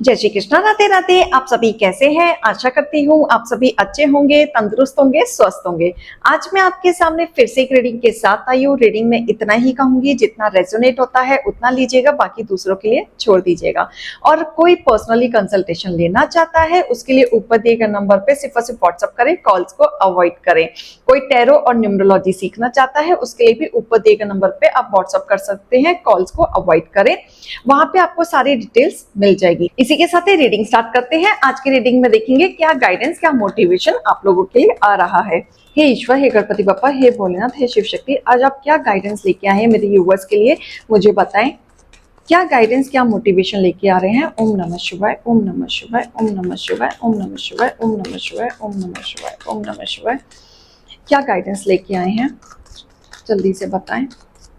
जय श्री कृष्णा, राधे राधे। आप सभी कैसे हैं? आशा करती हूँ आप सभी अच्छे होंगे, तंदुरुस्त होंगे, स्वस्थ होंगे। आज मैं आपके सामने फिर से एक रीडिंग के साथ आई हूँ। रीडिंग में इतना ही कहूंगी, जितना रेजोनेट होता है उतना लीजिएगा, बाकी दूसरों के लिए छोड़ दीजिएगा। और कोई पर्सनली कंसल्टेशन लेना चाहता है उसके लिए ऊपर दिए गए नंबर पे सिर्फ और सिर्फ व्हाट्सअप करें, कॉल्स को अवॉइड करें। कोई टैरो और न्यूमरोलॉजी सीखना चाहता है उसके लिए भी ऊपर दिए गए नंबर पे आप व्हाट्सअप कर सकते हैं, कॉल्स को अवॉइड करें, वहां पे आपको सारी डिटेल्स मिल जाएगी। इसी के साथ ही रीडिंग स्टार्ट करते हैं। आज की रीडिंग में देखेंगे क्या गाइडेंस, क्या मोटिवेशन आप लोगों के लिए आ रहा है। हे ईश्वर, हे गणपति बप्पा, हे भोलेनाथ, हे शिव शक्ति, आज आप क्या गाइडेंस लेके आए हैं मेरे व्यूअर्स के लिए, मुझे बताएं। क्या गाइडेंस, क्या मोटिवेशन लेके आ रहे हैं। ओम नमः शिवाय, ओम नमः शिवाय, ओम नमः शिवाय, ओम नमः शिवाय, ओम नमः शिवाय, ओम नमः शिवाय, ओम नमः शिवाय। क्या गाइडेंस लेके आए हैं, जल्दी से बताएं।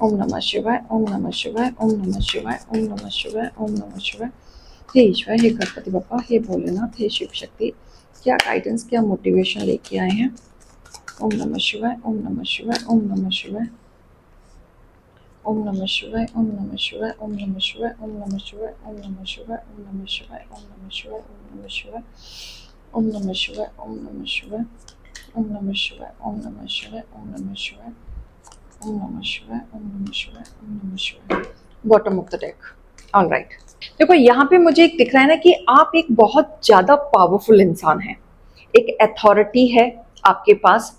ओम नमः शिवाय, ओम नमः शिवाय, ओम नमः शिवाय, ओम नमः शिवाय, ओम नमः शिवाय। हे ईश्वर, हे गणपति बप्पा, हे भोलेनाथ, हे शिव शक्ति, क्या गाइडेंस, क्या मोटिवेशन लेके आए हैं। ओम नमः शिवाय, ओम नमः शिवाय, ओम नमः शिवाय, ओम नमः शिवाय, ओम नमः शिवाय, ओम नमः शिवाय, ओम नमः शिवाय, ओम नमः शिवाय, ओम नमः शिवाय, ओम नमः शिवाय, ओम नमः शिवाय, ओम नमः शिवाय, ओम नमः शिवाय, ओम नमः शिवाय, ओम नमः शिवाय, ओम नमः शिवाय, ओम नमः शिवाय, ओम नमः शिवाय। Bottom of the deck. Alright, देखो यहाँ पे मुझे एक दिख रहा है ना कि आप एक बहुत ज्यादा पावरफुल इंसान हैं, एक अथॉरिटी है आपके पास,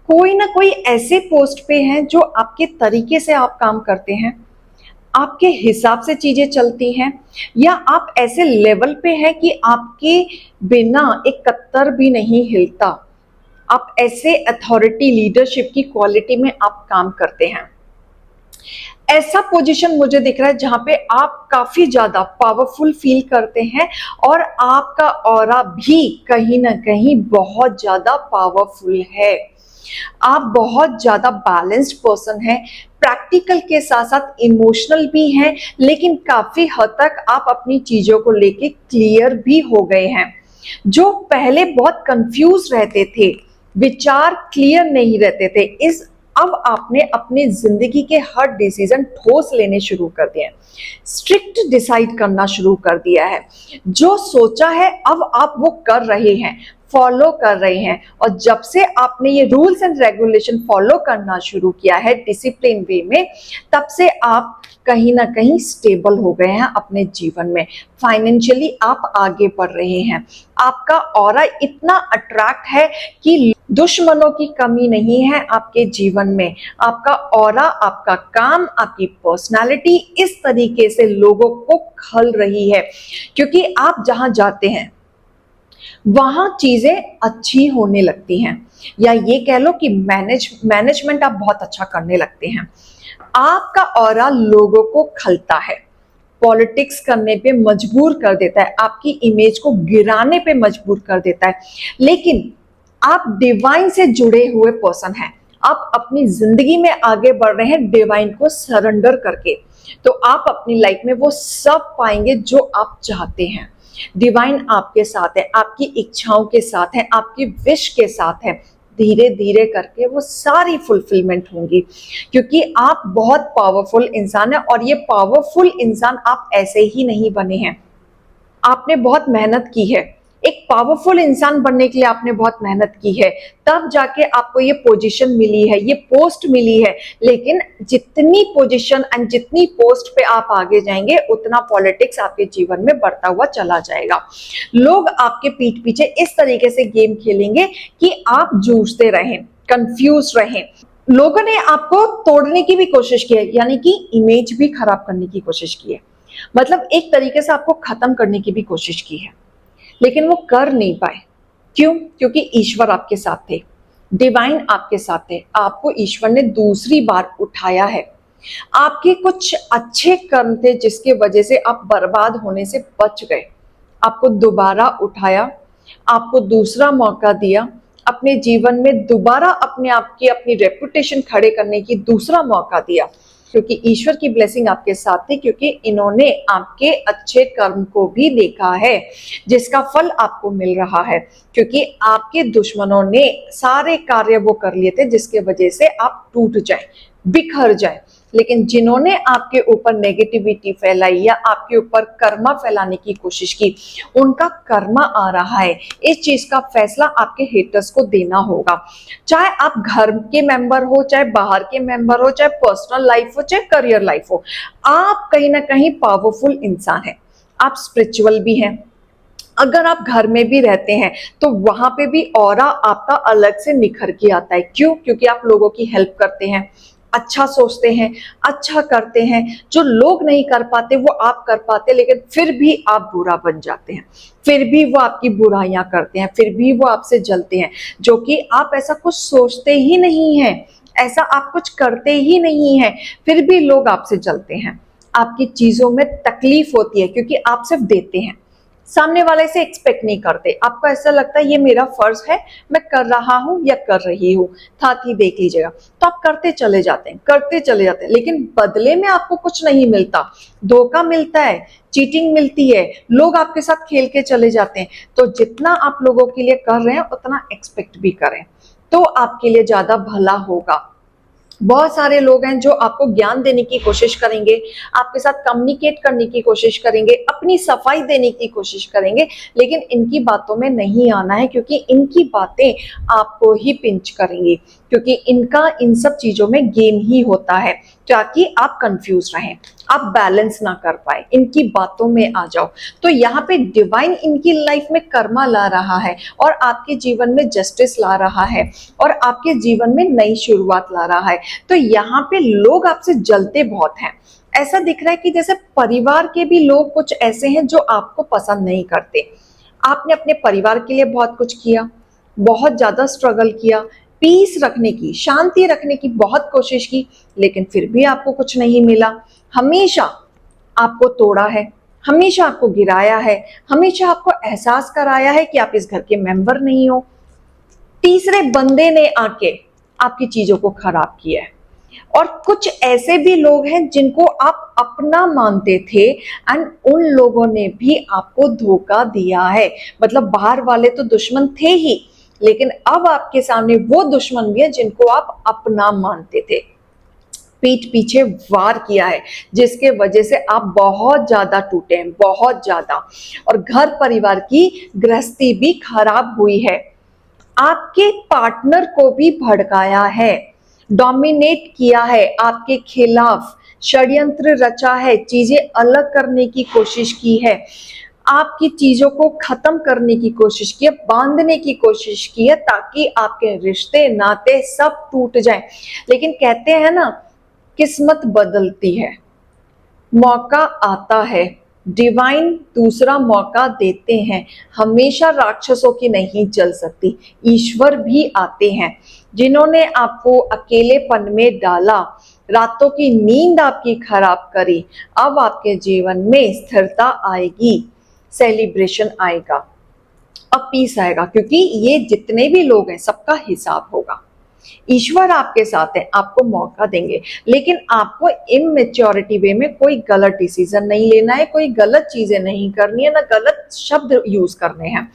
कोई ना कोई ऐसे पोस्ट पे हैं जो आपके तरीके से आप काम करते हैं, आपके हिसाब से चीजें चलती हैं, या आप ऐसे लेवल पे हैं कि आपके बिना एक कत्तर भी नहीं हिलता। आप ऐसे अथॉरिटी, लीडरशिप की क्वालिटी में आप काम करते हैं। ऐसा पोजीशन मुझे दिख रहा है जहां पे आप काफी ज्यादा पावरफुल फील करते हैं और आपका ऑरा भी कहीं ना कहीं बहुत ज्यादा पावरफुल है। आप बहुत ज्यादा बैलेंस्ड पर्सन हैं, प्रैक्टिकल के साथ साथ इमोशनल भी हैं, लेकिन काफी हद तक आप अपनी चीजों को लेके क्लियर भी हो गए हैं। जो पहले बहुत कंफ्यूज रहते थे, विचार क्लियर नहीं रहते थे, इस अब आपने अपनी जिंदगी के हर डिसीजन ठोस लेने शुरू कर दिए हैं, स्ट्रिक्ट डिसाइड करना शुरू कर दिया है। जो सोचा है अब आप वो कर रहे हैं, फॉलो कर रहे हैं। और जब से आपने ये रूल्स एंड रेगुलेशन फॉलो करना शुरू किया है डिसिप्लिन वे में, तब से आप कहीं ना कहीं स्टेबल हो गए हैं अपने जीवन में। फाइनेंशियली आप आगे बढ़ रहे हैं। आपका ऑरा इतना अट्रैक्ट है कि दुश्मनों की कमी नहीं है आपके जीवन में। आपका ऑरा, आपका काम, आपकी पर्सनालिटी इस तरीके से लोगों को खल रही है, क्योंकि आप जहां जाते हैं वहां चीजें अच्छी होने लगती हैं, या ये कह लो कि मैनेजमेंट आप बहुत अच्छा करने लगते हैं। आपका ऑरा लोगों को खलता है, पॉलिटिक्स करने पे मजबूर कर देता है, आपकी इमेज को गिराने पे मजबूर कर देता है। लेकिन आप डिवाइन से जुड़े हुए पर्सन हैं, आप अपनी जिंदगी में आगे बढ़ रहे हैं डिवाइन को सरेंडर करके, तो आप अपनी लाइफ में वो सब पाएंगे जो आप चाहते हैं। डिवाइन आपके साथ है, आपकी इच्छाओं के साथ है, आपकी विश के साथ है। धीरे धीरे करके वो सारी फुलफिलमेंट होंगी, क्योंकि आप बहुत पावरफुल इंसान है। और ये पावरफुल इंसान आप ऐसे ही नहीं बने हैं, आपने बहुत मेहनत की है। एक पावरफुल इंसान बनने के लिए आपने बहुत मेहनत की है, तब जाके आपको ये पोजीशन मिली है, ये पोस्ट मिली है। लेकिन जितनी पोजीशन एंड जितनी पोस्ट पे आप आगे जाएंगे, उतना पॉलिटिक्स आपके जीवन में बढ़ता हुआ चला जाएगा। लोग आपके पीठ पीछे इस तरीके से गेम खेलेंगे कि आप जूझते रहें, कंफ्यूज रहें। लोगों ने आपको तोड़ने की भी कोशिश की है, यानी कि इमेज भी खराब करने की कोशिश की है, मतलब एक तरीके से आपको खत्म करने की भी कोशिश की है, लेकिन वो कर नहीं पाए। क्यों? क्योंकि ईश्वर आपके साथ थे, डिवाइन आपके साथ थे। आपको ईश्वर ने दूसरी बार उठाया है। आपके कुछ अच्छे कर्म थे जिसके वजह से आप बर्बाद होने से बच गए। आपको दोबारा उठाया, आपको दूसरा मौका दिया, अपने जीवन में दोबारा अपने आप की, अपनी रेपुटेशन खड़े करने की दूसरा मौका दिया, क्योंकि ईश्वर की ब्लेसिंग आपके साथ थी, क्योंकि इन्होंने आपके अच्छे कर्म को भी देखा है, जिसका फल आपको मिल रहा है। क्योंकि आपके दुश्मनों ने सारे कार्य वो कर लिए थे जिसके वजह से आप टूट जाएं, बिखर जाएं, लेकिन जिन्होंने आपके ऊपर नेगेटिविटी फैलाई या आपके ऊपर कर्मा फैलाने की कोशिश की, उनका कर्मा आ रहा है। इस चीज का फैसला आपके हेटर्स को देना होगा। चाहे आप घर के मेंबर हो, चाहे बाहर के मेंबर हो, चाहे पर्सनल लाइफ हो, चाहे करियर लाइफ हो, आप कहीं ना कहीं पावरफुल इंसान हैं। आप स्पिरिचुअल भी हैं। अगर आप घर में भी रहते हैं तो वहां पे भी ऑरा आपका अलग से निखर के आता है। क्यों? क्योंकि आप लोगों की हेल्प करते हैं, अच्छा सोचते हैं, अच्छा करते हैं। जो लोग नहीं कर पाते वो आप कर पाते, लेकिन फिर भी आप बुरा बन जाते हैं, फिर भी वो आपकी बुराइयां करते हैं, फिर भी वो आपसे जलते हैं, जो कि आप ऐसा कुछ सोचते ही नहीं है, ऐसा आप कुछ करते ही नहीं है, फिर भी लोग आपसे जलते हैं। आपकी चीजों में तकलीफ होती है क्योंकि आप सिर्फ देते हैं, सामने वाले से एक्सपेक्ट नहीं करते। आपको ऐसा लगता है ये मेरा फर्ज है, मैं कर रहा हूं या कर रही हूं, साथ ही देख लीजिएगा, तो आप करते चले जाते हैं, करते चले जाते हैं, लेकिन बदले में आपको कुछ नहीं मिलता। धोखा मिलता है, चीटिंग मिलती है, लोग आपके साथ खेल के चले जाते हैं। तो जितना आप लोगों के लिए कर रहे हैं उतना एक्सपेक्ट भी करें, तो आपके लिए ज्यादा भला होगा। बहुत सारे लोग हैं जो आपको ज्ञान देने की कोशिश करेंगे, आपके साथ कम्युनिकेट करने की कोशिश करेंगे, अपनी सफाई देने की कोशिश करेंगे, लेकिन इनकी बातों में नहीं आना है, क्योंकि इनकी बातें आपको ही पिंच करेंगी, क्योंकि इनका इन सब चीजों में गेम ही होता है, ताकि आप कंफ्यूज रहें, आप बैलेंस ना कर पाए, इनकी बातों में आ जाओ। तो यहाँ पे डिवाइन इनकी लाइफ में कर्मा ला रहा है और आपके जीवन में जस्टिस ला रहा है और आपके जीवन में नई शुरुआत ला रहा है। तो यहाँ पे लोग आपसे जलते बहुत हैं। ऐसा दिख रहा है कि जैसे परिवार के भी लोग कुछ ऐसे हैं जो आपको पसंद नहीं करते। आपने अपने परिवार के लिए बहुत कुछ किया, बहुत ज्यादा स्ट्रगल किया, पीस रखने की, शांति रखने की बहुत कोशिश की, लेकिन फिर भी आपको कुछ नहीं मिला। हमेशा आपको तोड़ा है, हमेशा आपको गिराया है, हमेशा आपको एहसास कराया है कि आप इस घर के मेंबर नहीं हो। तीसरे बंदे ने आके आपकी चीजों को खराब किया है। और कुछ ऐसे भी लोग हैं जिनको आप अपना मानते थे एंड उन लोगों ने भी आपको धोखा दिया है। मतलब बाहर वाले तो दुश्मन थे ही, लेकिन अब आपके सामने वो दुश्मन भी है जिनको आप अपना मानते थे। पीठ पीछे वार किया है, जिसके वजह से आप बहुत ज्यादा टूटे हैं, बहुत ज्यादा। और घर परिवार की गृहस्थी भी खराब हुई है। आपके पार्टनर को भी भड़काया है, डोमिनेट किया है, आपके खिलाफ षड्यंत्र रचा है, चीजें अलग करने की कोशिश की है, आपकी चीजों को खत्म करने की कोशिश की है, बांधने की कोशिश की है, ताकि आपके रिश्ते नाते सब टूट जाएं। लेकिन कहते हैं ना, किस्मत बदलती है, मौका आता है, डिवाइन दूसरा मौका देते हैं। हमेशा राक्षसों की नहीं चल सकती, ईश्वर भी आते हैं। जिन्होंने आपको अकेलेपन में डाला, रातों की नींद आपकी खराब करी, अब आपके जीवन में स्थिरता आएगी, सेलिब्रेशन आएगा, अब पीस आएगा, क्योंकि ये जितने भी लोग हैं सबका हिसाब होगा। ईश्वर आपके साथ है, आपको मौका देंगे, लेकिन आपको इमेच्योरिटी वे में कोई गलत डिसीजन नहीं लेना है, कोई गलत चीजें नहीं करनी है, ना गलत शब्द यूज करने हैं।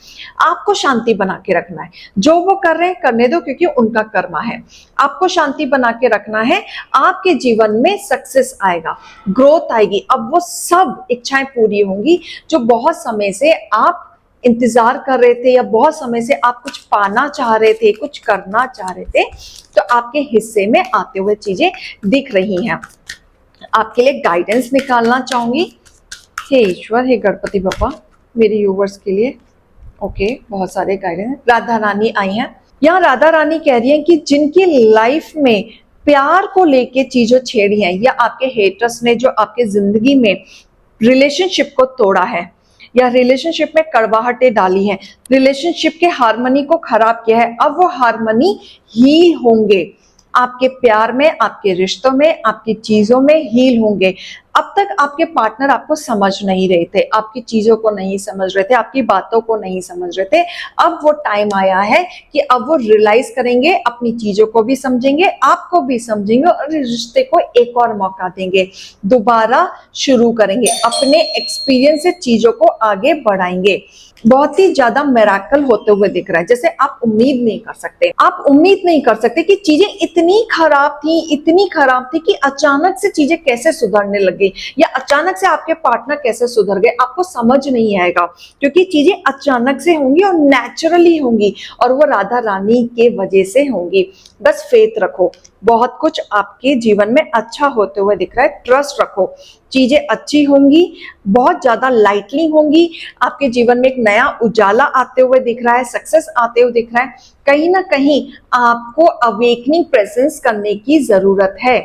आपको शांति बना के रखना है। जो वो कर रहे हैं करने दो, क्योंकि उनका कर्मा है। आपको शांति बना के रखना है, आपके जीवन में सक्सेस आएगा, ग्रोथ आएगी। अब वो सब इच्छाएं पूरी होंगी जो बहुत समय से आप इंतजार कर रहे थे, या बहुत समय से आप कुछ पाना चाह रहे थे, कुछ करना चाह रहे थे, तो आपके हिस्से में आते हुए चीजें दिख रही हैं। आपके लिए गाइडेंस निकालना चाहूंगी। हे ईश्वर, हे गणपति बप्पा, मेरे व्यूवर्स के लिए ओके, बहुत सारे गाइडेंस। राधा रानी आई हैं। यहाँ राधा रानी कह रही हैं कि जिनकी लाइफ में प्यार को लेके चीजें छेड़ी हैं, या आपके हेटर्स ने जो आपके जिंदगी में रिलेशनशिप को तोड़ा है, या रिलेशनशिप में कड़वाहटें डाली हैं, रिलेशनशिप के हार्मनी को खराब किया है, अब वो हार्मनी हील होंगे। आपके प्यार में, आपके रिश्तों में, आपकी चीजों में हील होंगे। अब तक आपके पार्टनर आपको समझ नहीं रहे थे, आपकी चीजों को नहीं समझ रहे थे, आपकी बातों को नहीं समझ रहे थे। अब वो टाइम आया है कि अब वो रियलाइज करेंगे, अपनी चीजों को भी समझेंगे, आपको भी समझेंगे और इस रिश्ते को एक और मौका देंगे, दोबारा शुरू करेंगे, अपने एक्सपीरियंस से चीजों को आगे बढ़ाएंगे। बहुत ही ज्यादा मिरेकल होते हुए दिख रहा है, जैसे आप उम्मीद नहीं कर सकते, आप उम्मीद नहीं कर सकते कि चीजें इतनी खराब थी कि अचानक से चीजें कैसे सुधरने लगी, या अचानक से आपके पार्टनर कैसे सुधर गए, आपको समझ नहीं आएगा, क्योंकि चीजें अचानक से होंगी और नेचुरली होंगी, और वो राधा रानी के वजह से होंगी। बस फेथ रखो, बहुत कुछ आपके जीवन में अच्छा होते हुए दिख रहा है, ट्रस्ट रखो, चीजें अच्छी होंगी, बहुत ज्यादा लाइटली होंगी, आपके जीवन में एक नया उजाला आते हुए दिख रहा है, सक्सेस आते हुए दिख रहा है। कहीं ना कहीं आपको अवेकनिंग प्रेजेंस करने की जरूरत है,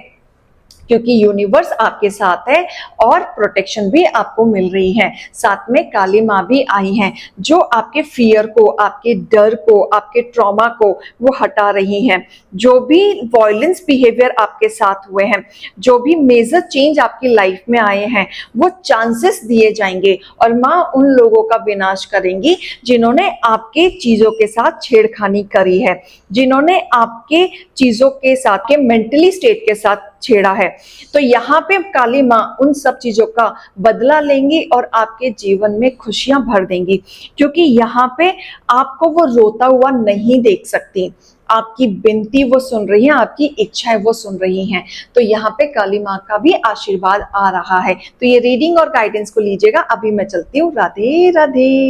क्योंकि यूनिवर्स आपके साथ है और प्रोटेक्शन भी आपको मिल रही है। साथ में काली माँ भी आई हैं, जो आपके फियर को, आपके डर को, आपके ट्रॉमा को वो हटा रही हैं। जो भी वायलेंस बिहेवियर आपके साथ हुए हैं, जो भी मेजर चेंज आपकी लाइफ में आए हैं, वो चांसेस दिए जाएंगे और माँ उन लोगों का विनाश करेंगी जिन्होंने आपके चीजों के साथ छेड़खानी करी है, जिन्होंने आपके चीजों के साथ, के मेंटली स्टेट के साथ छेड़ा है। तो यहाँ पे काली माँ उन सब चीजों का बदला लेंगी और आपके जीवन में खुशियां भर देंगी, क्योंकि यहाँ पे आपको वो रोता हुआ नहीं देख सकती, आपकी विनती वो सुन रही है, आपकी इच्छाएं वो सुन रही हैं। तो यहाँ पे काली माँ का भी आशीर्वाद आ रहा है। तो ये रीडिंग और गाइडेंस को लीजिएगा। अभी मैं चलती हूँ। राधे राधे।